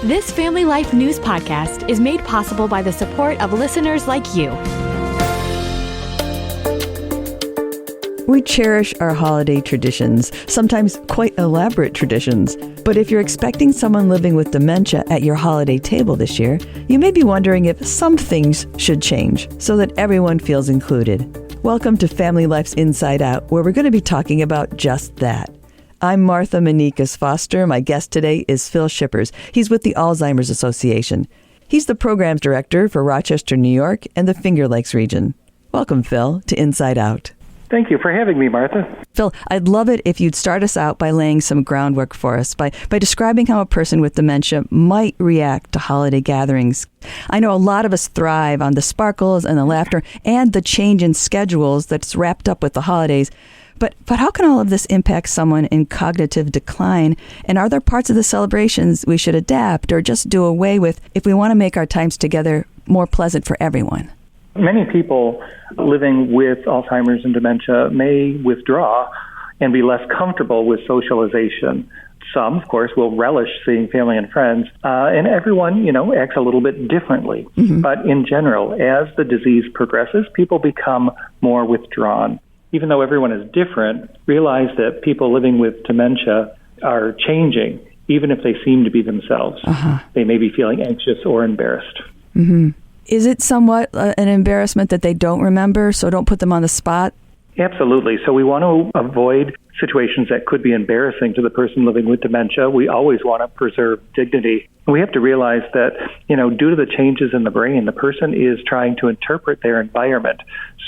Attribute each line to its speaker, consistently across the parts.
Speaker 1: This Family Life News podcast is made possible by the support of listeners like you.
Speaker 2: We cherish our holiday traditions, sometimes quite elaborate traditions. But if you're expecting someone living with dementia at your holiday table this year, you may be wondering if some things should change so that everyone feels included. Welcome to Family Life's Inside Out, where we're going to be talking about just that. I'm Martha Manikas Foster. My guest today is Phil Shippers. He's with the Alzheimer's Association. He's the programs director for Rochester, New York, and the Finger Lakes region. Welcome, Phil, to Inside Out.
Speaker 3: Thank you for having me, Martha.
Speaker 2: Phil, I'd love it if you'd start us out by laying some groundwork for us, by describing how a person with dementia might react to holiday gatherings. I know a lot of us thrive on the sparkles and the laughter and the change in schedules that's wrapped up with the holidays. But how can all of this impact someone in cognitive decline? And are there parts of the celebrations we should adapt or just do away with if we want to make our times together more pleasant for everyone?
Speaker 3: Many people living with Alzheimer's and dementia may withdraw and be less comfortable with socialization. Some, of course, will relish seeing family and friends, and everyone, acts a little bit differently. Mm-hmm. But in general, as the disease progresses, people become more withdrawn. Even though everyone is different, realize that people living with dementia are changing, even if they seem to be themselves. Uh-huh. They may be feeling anxious or embarrassed.
Speaker 2: Mm-hmm. Is it somewhat an embarrassment that they don't remember, so don't put them on the spot?
Speaker 3: Absolutely. So we want to avoid situations that could be embarrassing to the person living with dementia. We always want to preserve dignity. We have to realize that, due to the changes in the brain, the person is trying to interpret their environment.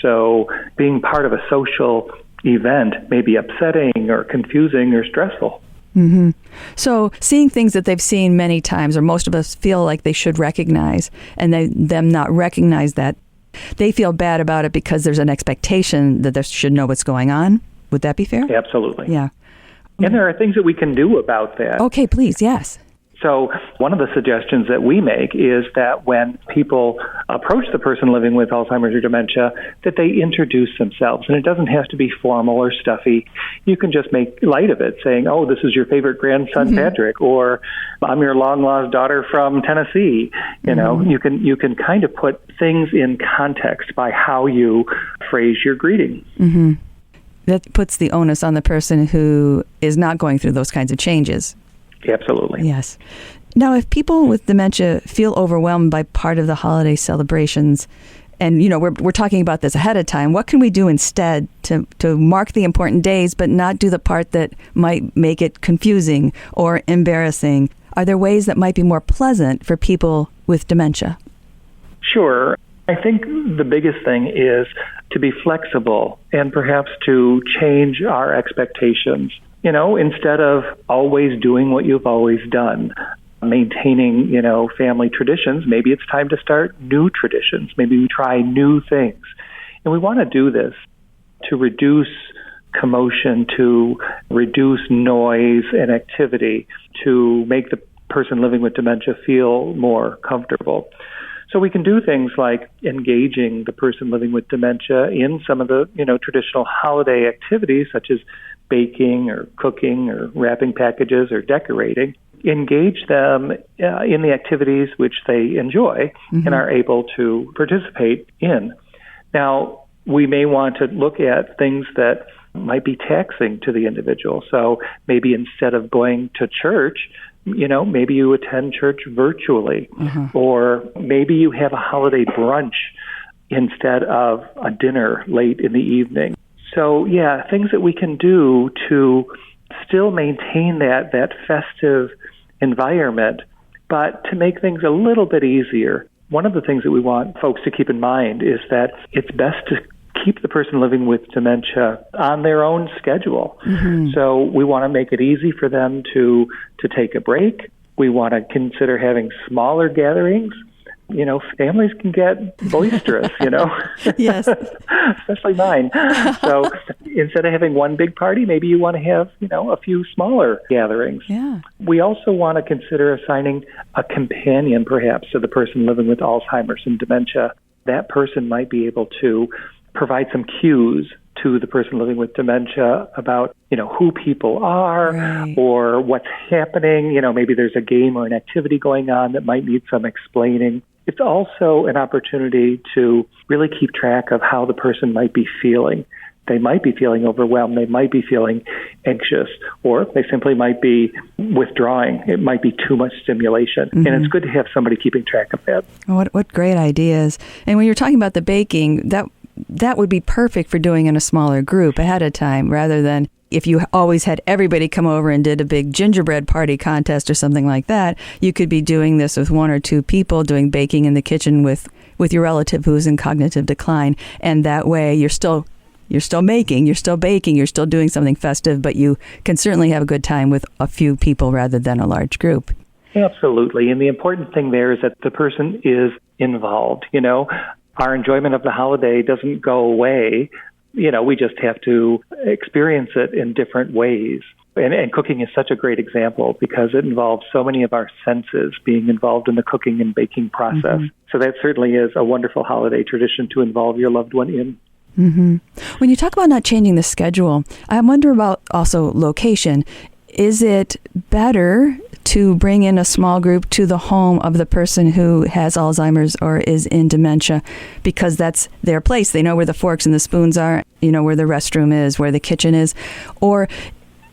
Speaker 3: So being part of a social event may be upsetting or confusing or stressful.
Speaker 2: Mm-hmm. So seeing things that they've seen many times, or most of us feel like they should recognize, and them not recognize that, they feel bad about it because there's an expectation that they should know what's going on. Would that be fair?
Speaker 3: Absolutely.
Speaker 2: Yeah.
Speaker 3: And there are things that we can do about that.
Speaker 2: Okay, please, yes.
Speaker 3: So one of the suggestions that we make is that when people approach the person living with Alzheimer's or dementia, that they introduce themselves. And it doesn't have to be formal or stuffy. You can just make light of it, saying, oh, this is your favorite grandson, mm-hmm. Patrick, or I'm your long-lost daughter from Tennessee. Mm-hmm. You can kind of put things in context by how you phrase your greeting.
Speaker 2: Mm-hmm. That puts the onus on the person who is not going through those kinds of changes.
Speaker 3: Absolutely.
Speaker 2: Yes. Now, if people with dementia feel overwhelmed by part of the holiday celebrations, and, we're talking about this ahead of time, what can we do instead to mark the important days but not do the part that might make it confusing or embarrassing? Are there ways that might be more pleasant for people with dementia?
Speaker 3: Sure. I think the biggest thing is to be flexible and perhaps to change our expectations. Instead of always doing what you've always done, maintaining, family traditions, maybe it's time to start new traditions. Maybe we try new things. And we want to do this to reduce commotion, to reduce noise and activity, to make the person living with dementia feel more comfortable. So we can do things like engaging the person living with dementia in some of the, traditional holiday activities, such as baking or cooking or wrapping packages or decorating. Engage them in the activities which they enjoy mm-hmm. and are able to participate in. Now, we may want to look at things that might be taxing to the individual. So maybe instead of going to church, maybe you attend church virtually, mm-hmm. or maybe you have a holiday brunch instead of a dinner late in the evening. So, things that we can do to still maintain that festive environment, but to make things a little bit easier. One of the things that we want folks to keep in mind is that it's best to keep the person living with dementia on their own schedule. Mm-hmm. So we want to make it easy for them to take a break. We want to consider having smaller gatherings. Families can get boisterous,
Speaker 2: Yes.
Speaker 3: Especially mine. So instead of having one big party, maybe you want to have, a few smaller gatherings.
Speaker 2: Yeah.
Speaker 3: We also want to consider assigning a companion, perhaps, to the person living with Alzheimer's and dementia. That person might be able to provide some cues to the person living with dementia about, who people are
Speaker 2: Right.
Speaker 3: or what's happening. Maybe there's a game or an activity going on that might need some explaining. It's also an opportunity to really keep track of how the person might be feeling. They might be feeling overwhelmed. They might be feeling anxious, or they simply might be withdrawing. It might be too much stimulation.
Speaker 2: Mm-hmm.
Speaker 3: And it's good to have somebody keeping track of that.
Speaker 2: What great ideas. And when you're talking about the baking, that would be perfect for doing in a smaller group ahead of time, rather than if you always had everybody come over and did a big gingerbread party contest or something like that. You could be doing this with one or two people, doing baking in the kitchen with your relative who's in cognitive decline. And that way you're still making, you're still baking, you're still doing something festive, but you can certainly have a good time with a few people rather than a large group.
Speaker 3: Absolutely. And the important thing there is that the person is involved. Our enjoyment of the holiday doesn't go away. We just have to experience it in different ways. And cooking is such a great example because it involves so many of our senses being involved in the cooking and baking process. Mm-hmm. So that certainly is a wonderful holiday tradition to involve your loved one in.
Speaker 2: Mm-hmm. When you talk about not changing the schedule, I wonder about also location. Is it better to bring in a small group to the home of the person who has Alzheimer's or is in dementia because that's their place? They know where the forks and the spoons are, where the restroom is, where the kitchen is. Or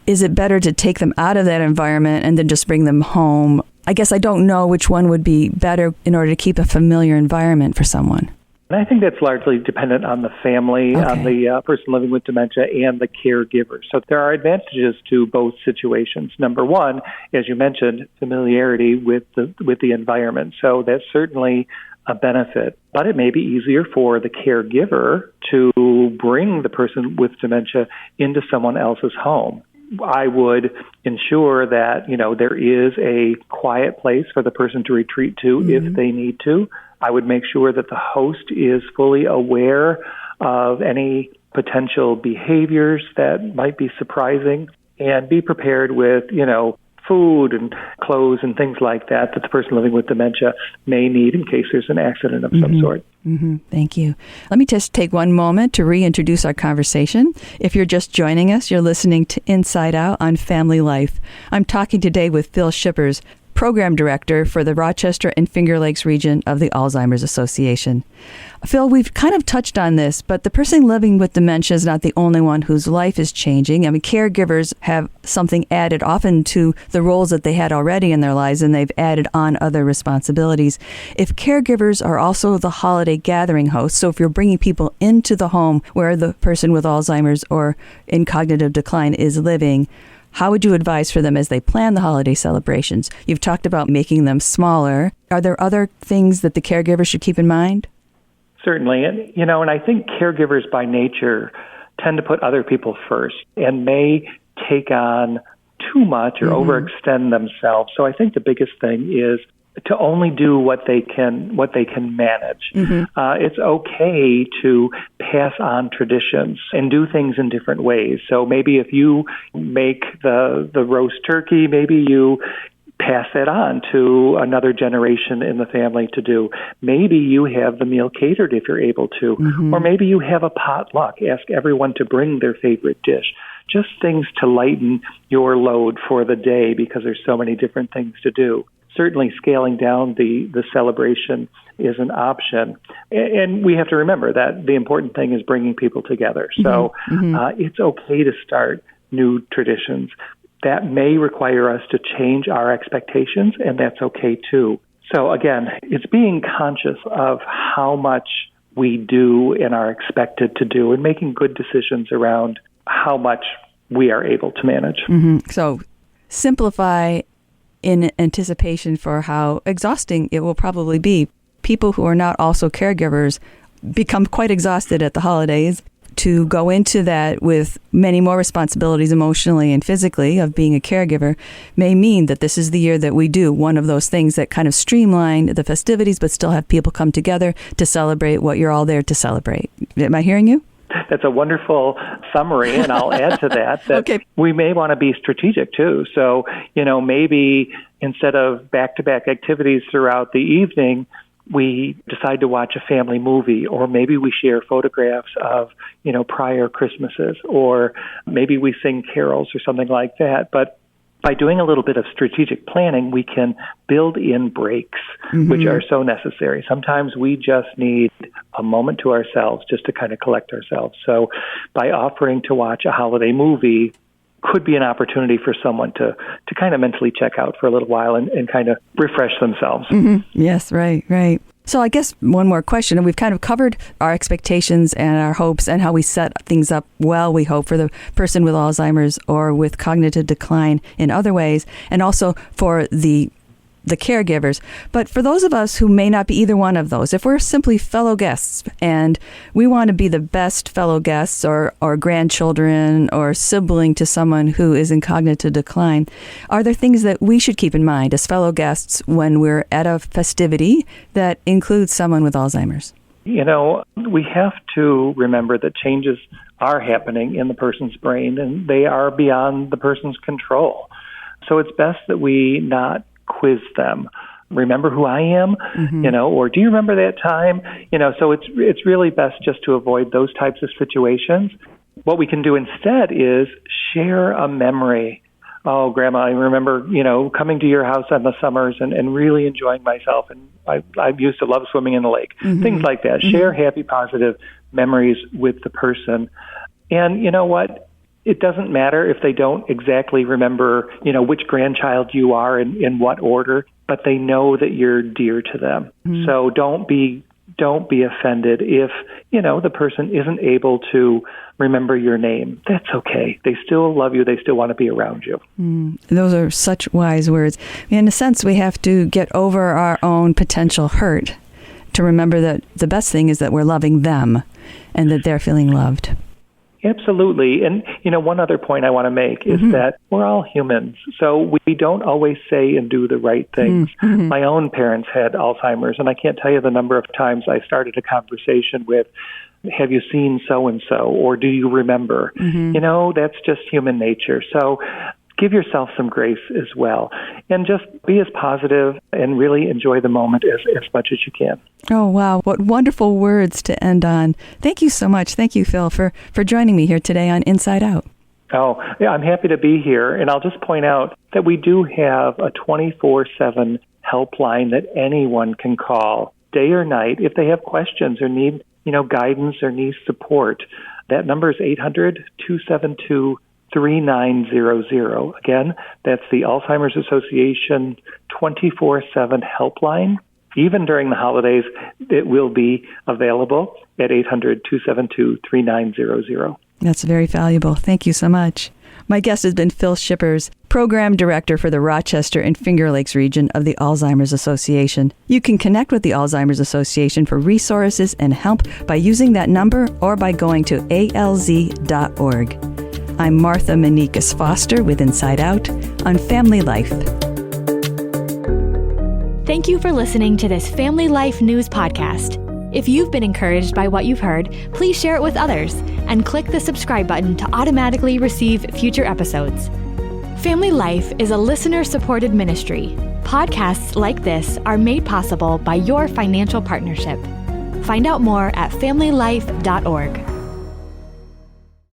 Speaker 2: is it better to take them out of that environment and then just bring them home? I guess I don't know which one would be better in order to keep a familiar environment for someone.
Speaker 3: And I think that's largely dependent on the family,
Speaker 2: Okay.
Speaker 3: on the person living with dementia, and the caregiver. So there are advantages to both situations. Number one, as you mentioned, familiarity with the environment. So that's certainly a benefit. But it may be easier for the caregiver to bring the person with dementia into someone else's home. I would ensure that, there is a quiet place for the person to retreat to if they need to. I would make sure that the host is fully aware of any potential behaviors that might be surprising and be prepared with, food and clothes and things like that the person living with dementia may need in case there's an accident of some sort.
Speaker 2: Mm-hmm. Thank you. Let me just take one moment to reintroduce our conversation. If you're just joining us, you're listening to Inside Out on Family Life. I'm talking today with Phil Shippers, Program Director for the Rochester and Finger Lakes region of the Alzheimer's Association. Phil, we've kind of touched on this, but the person living with dementia is not the only one whose life is changing. I mean, caregivers have something added often to the roles that they had already in their lives, and they've added on other responsibilities. If caregivers are also the holiday gathering hosts, so if you're bringing people into the home where the person with Alzheimer's or in cognitive decline is living, how would you advise for them as they plan the holiday celebrations? You've talked about making them smaller. Are there other things that the caregiver should keep in mind?
Speaker 3: Certainly. And I think caregivers by nature tend to put other people first and may take on too much or overextend themselves. So I think the biggest thing is to only do what they can manage. It's okay to pass on traditions and do things in different ways. So maybe if you make the roast turkey, maybe you pass that on to another generation in the family to do. Maybe you have the meal catered if you're able to, or maybe you have a potluck. Ask everyone to bring their favorite dish. Just things to lighten your load for the day because there's so many different things to do. Certainly scaling down the celebration is an option. And we have to remember that the important thing is bringing people together. So it's okay to start new traditions. That may require us to change our expectations, and that's okay too. So again, it's being conscious of how much we do and are expected to do and making good decisions around how much we are able to manage.
Speaker 2: So simplify in anticipation for how exhausting it will probably be. People who are not also caregivers become quite exhausted at the holidays. To go into that with many more responsibilities emotionally and physically of being a caregiver may mean that this is the year that we do one of those things that kind of streamline the festivities but still have people come together to celebrate what you're all there to celebrate. Am I hearing you?
Speaker 3: That's a wonderful summary, and I'll add to that
Speaker 2: Okay.
Speaker 3: We may want to be strategic too. So, maybe instead of back-to-back activities throughout the evening, we decide to watch a family movie, or maybe we share photographs of, prior Christmases, or maybe we sing carols or something like that. But by doing a little bit of strategic planning, we can build in breaks, which are so necessary. Sometimes we just need a moment to ourselves just to kind of collect ourselves. So by offering to watch a holiday movie could be an opportunity for someone to kind of mentally check out for a little while and kind of refresh themselves.
Speaker 2: Yes, right. So I guess one more question, and we've kind of covered our expectations and our hopes and how we set things up well, we hope, for the person with Alzheimer's or with cognitive decline in other ways, and also for the caregivers. But for those of us who may not be either one of those, if we're simply fellow guests and we want to be the best fellow guests or grandchildren or sibling to someone who is in cognitive decline, are there things that we should keep in mind as fellow guests when we're at a festivity that includes someone with Alzheimer's?
Speaker 3: We have to remember that changes are happening in the person's brain, and they are beyond the person's control. So it's best that we not quiz them. Remember who I am, or do you remember that time? So it's really best just to avoid those types of situations. What we can do instead is share a memory. Oh, Grandma, I remember, coming to your house in the summers and really enjoying myself. And I used to love swimming in the lake. Things like that. Share happy, positive memories with the person. And you know what? It doesn't matter if they don't exactly remember, which grandchild you are and in what order, but they know that you're dear to them. So don't be offended if, the person isn't able to remember your name. That's okay. They still love you. They still want to be around you.
Speaker 2: Those are such wise words. In a sense, we have to get over our own potential hurt to remember that the best thing is that we're loving them and that they're feeling loved.
Speaker 3: Absolutely. And, one other point I want to make is that we're all humans. So we don't always say and do the right things. My own parents had Alzheimer's, and I can't tell you the number of times I started a conversation with, have you seen so-and-so, or do you remember? That's just human nature. So give yourself some grace as well. And just be as positive and really enjoy the moment as much as you can.
Speaker 2: Oh, wow. What wonderful words to end on. Thank you so much. Thank you, Phil, for joining me here today on Inside Out.
Speaker 3: Oh, yeah, I'm happy to be here. And I'll just point out that we do have a 24/7 helpline that anyone can call day or night if they have questions or need, guidance or need support. That number is 800-272-3900. Again, that's the Alzheimer's Association 24/7 helpline. Even during the holidays, it will be available at 800-272-3900.
Speaker 2: That's very valuable. Thank you so much. My guest has been Phil Shippers, Program Director for the Rochester and Finger Lakes region of the Alzheimer's Association. You can connect with the Alzheimer's Association for resources and help by using that number or by going to alz.org. I'm Martha Manikas Foster with Inside Out on Family Life.
Speaker 1: Thank you for listening to this Family Life News podcast. If you've been encouraged by what you've heard, please share it with others and click the subscribe button to automatically receive future episodes. Family Life is a listener-supported ministry. Podcasts like this are made possible by your financial partnership. Find out more at familylife.org.